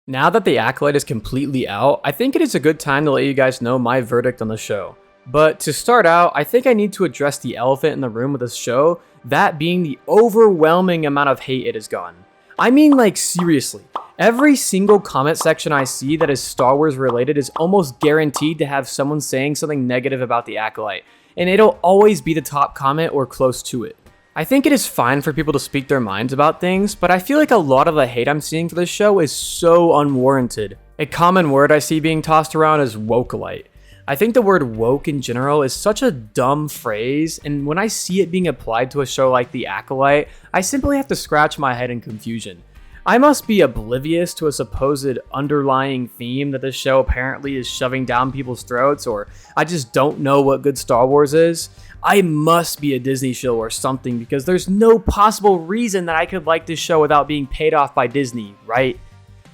Now that the Acolyte is completely out, I think it is a good time to let you guys know my verdict on the show. But to start out, I think I need to address the elephant in the room with this show, that being the overwhelming amount of hate it has gotten. I mean, like, seriously. Every single comment section I see that is Star Wars related is almost guaranteed to have someone saying something negative about the Acolyte, and it'll always be the top comment or close to it. I think it is fine for people to speak their minds about things, but I feel like a lot of the hate I'm seeing for this show is so unwarranted. A common word I see being tossed around is wokeolite. I think the word woke in general is such a dumb phrase, and when I see it being applied to a show like The Acolyte, I simply have to scratch my head in confusion. I must be oblivious to a supposed underlying theme that this show apparently is shoving down people's throats, or I just don't know what good Star Wars is. I must be a Disney show or something, because there's no possible reason that I could like this show without being paid off by Disney, right?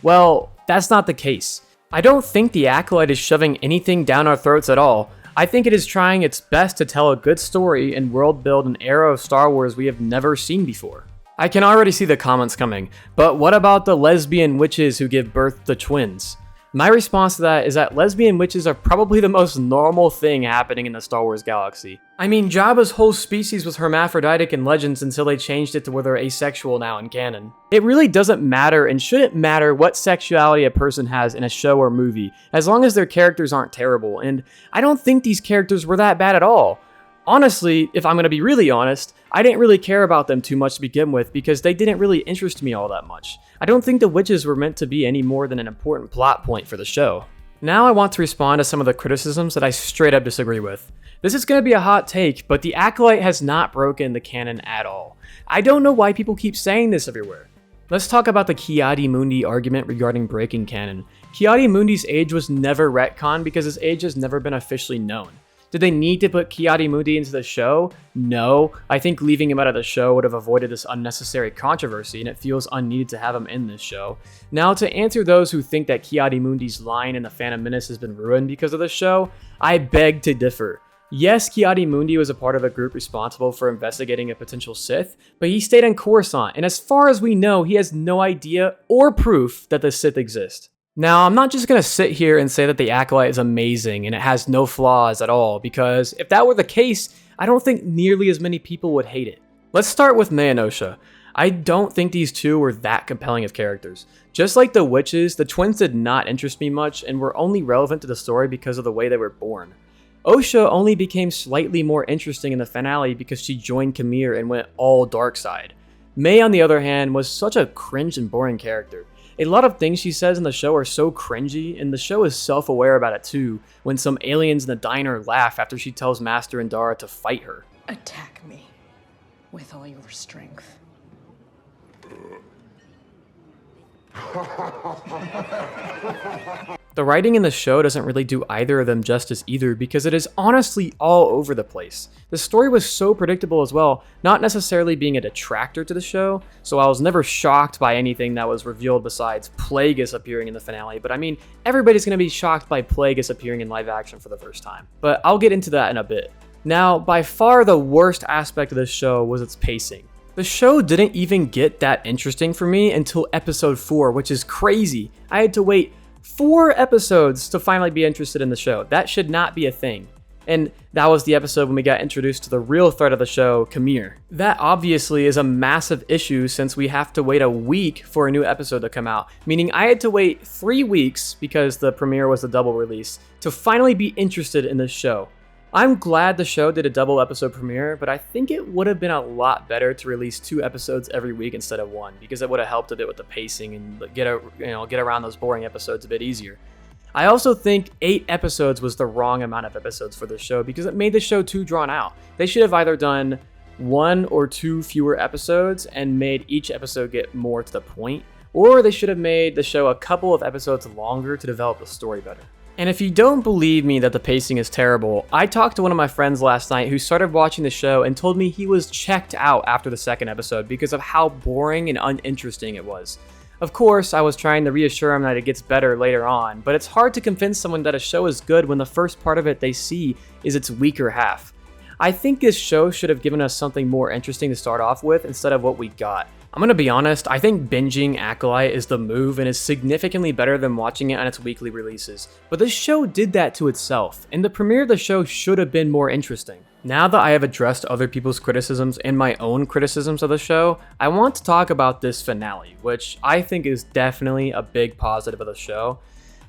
Well, that's not the case. I don't think The Acolyte is shoving anything down our throats at all. I think it is trying its best to tell a good story and world build an era of Star Wars we have never seen before. I can already see the comments coming, but what about the lesbian witches who give birth to twins? My response to that is that lesbian witches are probably the most normal thing happening in the Star Wars galaxy. I mean, Jabba's whole species was hermaphroditic in Legends until they changed it to where they're asexual now in canon. It really doesn't matter and shouldn't matter what sexuality a person has in a show or movie, as long as their characters aren't terrible, and I don't think these characters were that bad at all. Honestly, if I'm going to be really honest, I didn't really care about them too much to begin with because they didn't really interest me all that much. I don't think the witches were meant to be any more than an important plot point for the show. Now I want to respond to some of the criticisms that I straight up disagree with. This is going to be a hot take, but the Acolyte has not broken the canon at all. I don't know why people keep saying this everywhere. Let's talk about the Adi Mundi argument regarding breaking canon. Adi Mundi's age was never retconned because his age has never been officially known. Did they need to put Adi Mundi into the show? No. I think leaving him out of the show would have avoided this unnecessary controversy, and it feels unneeded to have him in this show. Now, to answer those who think that Adi Mundi's line in The Phantom Menace has been ruined because of the show, I beg to differ. Yes, Adi Mundi was a part of a group responsible for investigating a potential Sith, but he stayed on Coruscant, and as far as we know, he has no idea or proof that the Sith exist. Now, I'm not just going to sit here and say that the Acolyte is amazing and it has no flaws at all, because if that were the case, I don't think nearly as many people would hate it. Let's start with May and Osha. I don't think these two were that compelling of characters. Just like the witches, the twins did not interest me much and were only relevant to the story because of the way they were born. Osha only became slightly more interesting in the finale because she joined Khmer and went all dark side. May, on the other hand, was such a cringe and boring character. A lot of things she says in the show are so cringy, and the show is self-aware about it too, when some aliens in the diner laugh after she tells Master and Dara to fight her. Attack me with all your strength. The writing in the show doesn't really do either of them justice either because it is honestly all over the place. The story was so predictable as well, not necessarily being a detractor to the show, so I was never shocked by anything that was revealed besides Plagueis appearing in the finale, but I mean, everybody's going to be shocked by Plagueis appearing in live action for the first time. But I'll get into that in a bit. Now, by far the worst aspect of this show was its pacing. The show didn't even get that interesting for me until episode 4, which is crazy. I had to wait 4 episodes to finally be interested in the show. That should not be a thing. And that was the episode when we got introduced to the real threat of the show, Khmer. That obviously is a massive issue since we have to wait a week for a new episode to come out, meaning I had to wait 3 weeks, because the premiere was a double release, to finally be interested in this show. I'm glad the show did a double episode premiere, but I think it would have been a lot better to release 2 episodes every week instead of 1, because it would have helped a bit with the pacing and get around those boring episodes a bit easier. I also think 8 episodes was the wrong amount of episodes for this show because it made the show too drawn out. They should have either done 1 or 2 fewer episodes and made each episode get more to the point, or they should have made the show a couple of episodes longer to develop the story better. And if you don't believe me that the pacing is terrible, I talked to one of my friends last night who started watching the show and told me he was checked out after the 2nd episode because of how boring and uninteresting it was. Of course, I was trying to reassure him that it gets better later on, but it's hard to convince someone that a show is good when the first part of it they see is its weaker half. I think this show should have given us something more interesting to start off with instead of what we got. I'm gonna be honest, I think binging Acolyte is the move and is significantly better than watching it on its weekly releases. But this show did that to itself, and the premiere of the show should have been more interesting. Now that I have addressed other people's criticisms and my own criticisms of the show, I want to talk about this finale, which I think is definitely a big positive of the show.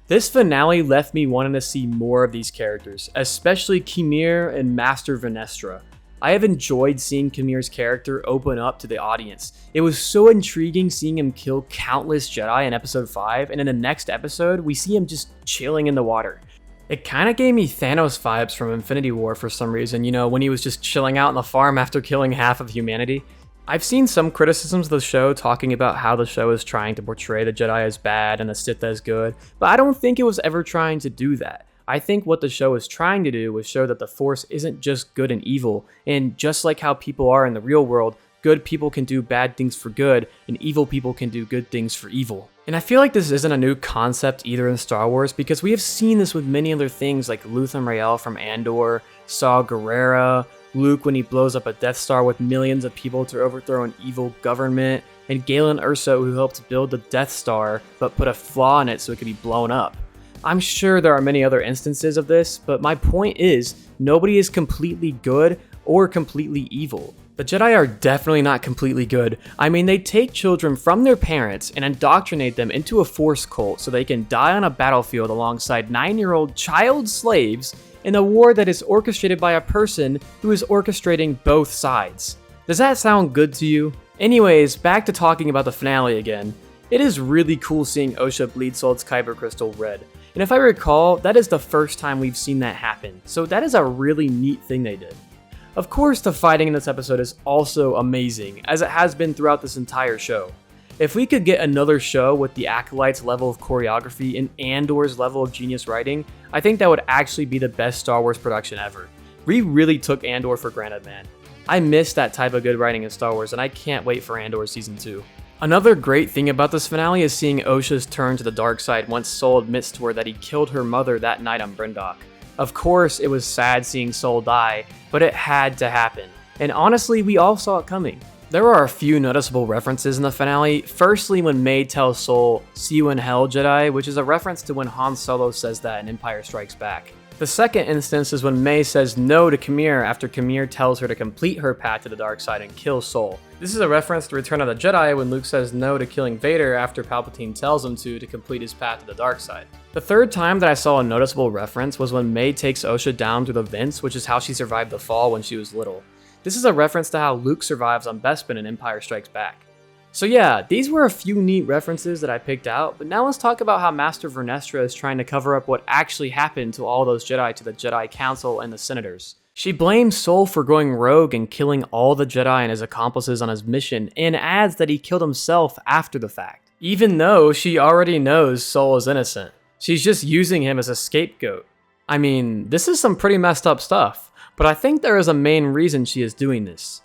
This finale left me wanting to see more of these characters, especially Kymir and Master Vernestra. I have enjoyed seeing Kymir's character open up to the audience. It was so intriguing seeing him kill countless Jedi in episode 5, and in the next episode, we see him just chilling in the water. It kind of gave me Thanos vibes from Infinity War for some reason, when he was just chilling out on the farm after killing half of humanity. I've seen some criticisms of the show talking about how the show is trying to portray the Jedi as bad and the Sith as good, but I don't think it was ever trying to do that. I think what the show is trying to do was show that the Force isn't just good and evil, and just like how people are in the real world, good people can do bad things for good, and evil people can do good things for evil. And I feel like this isn't a new concept either in Star Wars, because we have seen this with many other things like Luthen Rael from Andor, Saw Gerrera, Luke when he blows up a Death Star with millions of people to overthrow an evil government, and Galen Erso who helped build the Death Star but put a flaw in it so it could be blown up. I'm sure there are many other instances of this, but my point is, nobody is completely good or completely evil. The Jedi are definitely not completely good. I mean, they take children from their parents and indoctrinate them into a Force cult so they can die on a battlefield alongside 9-year-old child slaves in a war that is orchestrated by a person who is orchestrating both sides. Does that sound good to you? Anyways, back to talking about the finale again. It is really cool seeing Osha bleed Sol's Kyber Crystal red. And if I recall, that is the first time we've seen that happen, so that is a really neat thing they did. Of course, the fighting in this episode is also amazing, as it has been throughout this entire show. If we could get another show with the Acolyte's level of choreography and Andor's level of genius writing, I think that would actually be the best Star Wars production ever. We really took Andor for granted, man. I miss that type of good writing in Star Wars, and I can't wait for Andor Season 2. Another great thing about this finale is seeing Osha's turn to the dark side once Sol admits to her that he killed her mother that night on Bryndock. Of course, it was sad seeing Sol die, but it had to happen. And honestly, we all saw it coming. There are a few noticeable references in the finale. Firstly, when May tells Sol, "See you in hell, Jedi," which is a reference to when Han Solo says that in Empire Strikes Back. The second instance is when May says no to Kymir after Kymir tells her to complete her path to the dark side and kill Sol. This is a reference to Return of the Jedi when Luke says no to killing Vader after Palpatine tells him to complete his path to the dark side. The third time that I saw a noticeable reference was when May takes Osha down through the vents, which is how she survived the fall when she was little. This is a reference to how Luke survives on Bespin in Empire Strikes Back. So yeah, these were a few neat references that I picked out, but now let's talk about how Master Vernestra is trying to cover up what actually happened to all those Jedi to the Jedi Council and the Senators. She blames Sol for going rogue and killing all the Jedi and his accomplices on his mission, and adds that he killed himself after the fact, even though she already knows Sol is innocent. She's just using him as a scapegoat. I mean, this is some pretty messed up stuff, but I think there is a main reason she is doing this.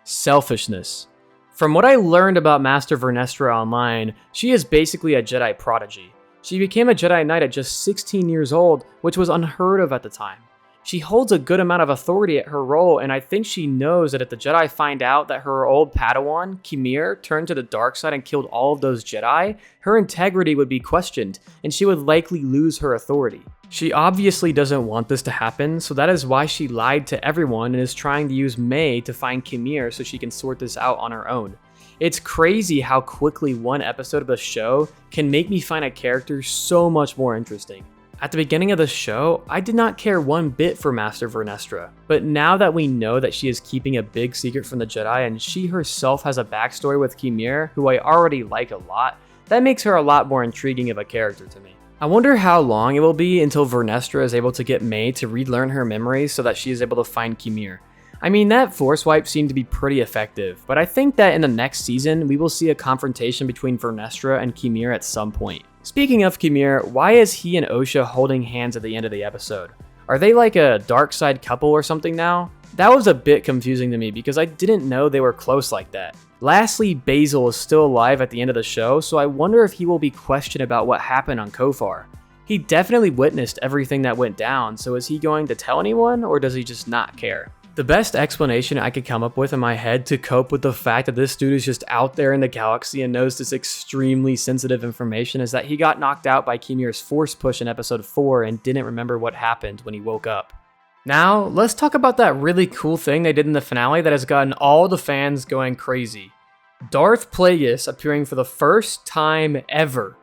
Selfishness. From what I learned about Master Vernestra online, she is basically a Jedi prodigy. She became a Jedi Knight at just 16 years old, which was unheard of at the time. She holds a good amount of authority at her role, and I think she knows that if the Jedi find out that her old Padawan, Kymir, turned to the dark side and killed all of those Jedi, her integrity would be questioned, and she would likely lose her authority. She obviously doesn't want this to happen, so that is why she lied to everyone and is trying to use May to find Kymir so she can sort this out on her own. It's crazy how quickly one episode of the show can make me find a character so much more interesting. At the beginning of the show, I did not care one bit for Master Vernestra, but now that we know that she is keeping a big secret from the Jedi and she herself has a backstory with Kymir, who I already like a lot, that makes her a lot more intriguing of a character to me. I wonder how long it will be until Vernestra is able to get May to relearn her memories so that she is able to find Kymir. I mean, that Force wipe seemed to be pretty effective, but I think that in the next season, we will see a confrontation between Vernestra and Kymir at some point. Speaking of Kymir, why is he and Osha holding hands at the end of the episode? Are they like a dark side couple or something now? That was a bit confusing to me because I didn't know they were close like that. Lastly, Basil is still alive at the end of the show, so I wonder if he will be questioned about what happened on Kofar. He definitely witnessed everything that went down, so is he going to tell anyone or does he just not care? The best explanation I could come up with in my head to cope with the fact that this dude is just out there in the galaxy and knows this extremely sensitive information is that he got knocked out by Kymir's force push in episode 4 and didn't remember what happened when he woke up. Now, let's talk about that really cool thing they did in the finale that has gotten all the fans going crazy. Darth Plagueis appearing for the first time ever.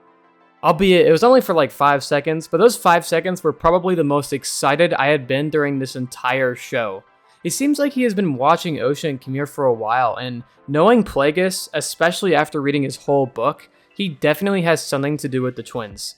Albeit, it was only for like 5 seconds, but those 5 seconds were probably the most excited I had been during this entire show. It seems like he has been watching Osha and Kymir for a while, and knowing Plagueis, especially after reading his whole book, he definitely has something to do with the twins.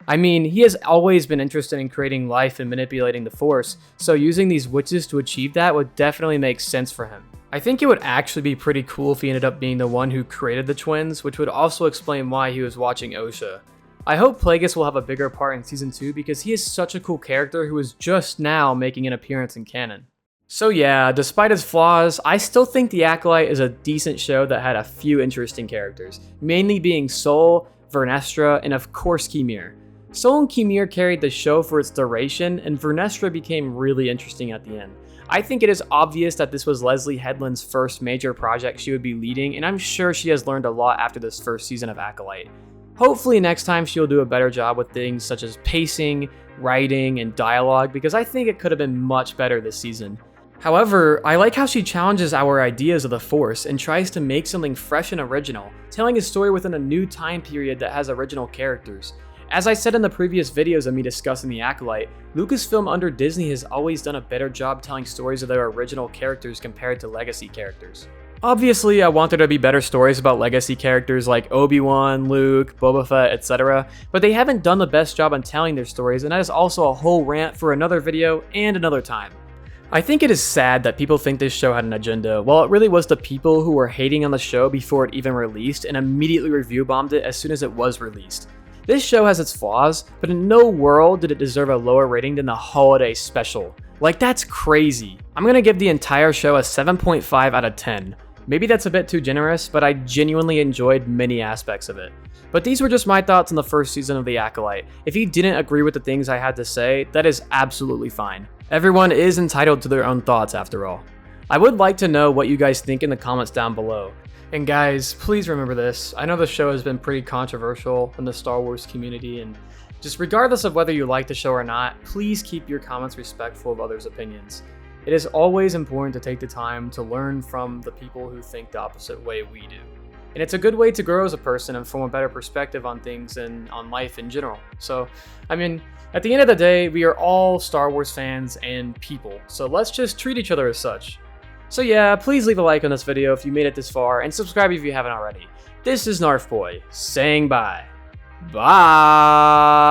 I mean, he has always been interested in creating life and manipulating the Force, so using these witches to achieve that would definitely make sense for him. I think it would actually be pretty cool if he ended up being the one who created the twins, which would also explain why he was watching Osha. I hope Plagueis will have a bigger part in Season 2 because he is such a cool character who is just now making an appearance in canon. So yeah, despite his flaws, I still think The Acolyte is a decent show that had a few interesting characters, mainly being Sol, Vernestra, and of course Kymir. Sol and Kymir carried the show for its duration, and Vernestra became really interesting at the end. I think it is obvious that this was Leslie Headland's first major project she would be leading, and I'm sure she has learned a lot after this first season of Acolyte. Hopefully next time she'll do a better job with things such as pacing, writing, and dialogue, because I think it could have been much better this season. However, I like how she challenges our ideas of the Force and tries to make something fresh and original, telling a story within a new time period that has original characters. As I said in the previous videos of me discussing The Acolyte, Lucasfilm under Disney has always done a better job telling stories of their original characters compared to legacy characters. Obviously, I want there to be better stories about legacy characters like Obi-Wan, Luke, Boba Fett, etc., but they haven't done the best job on telling their stories, and that is also a whole rant for another video and another time. I think it is sad that people think this show had an agenda, while it really was the people who were hating on the show before it even released and immediately review bombed it as soon as it was released. This show has its flaws, but in no world did it deserve a lower rating than the holiday special. Like, that's crazy. I'm gonna give the entire show a 7.5 out of 10. Maybe that's a bit too generous, but I genuinely enjoyed many aspects of it. But these were just my thoughts on the first season of The Acolyte. If you didn't agree with the things I had to say, that is absolutely fine. Everyone is entitled to their own thoughts after all. I would like to know what you guys think in the comments down below. And guys, please remember this. I know the show has been pretty controversial in the Star Wars community, and just regardless of whether you like the show or not, please keep your comments respectful of others' opinions. It is always important to take the time to learn from the people who think the opposite way we do. And it's a good way to grow as a person and form a better perspective on things and on life in general. So, I mean, at the end of the day, we are all Star Wars fans and people, so let's just treat each other as such. So yeah, please leave a like on this video if you made it this far, and subscribe if you haven't already. This is Narf Boy, saying bye. Bye!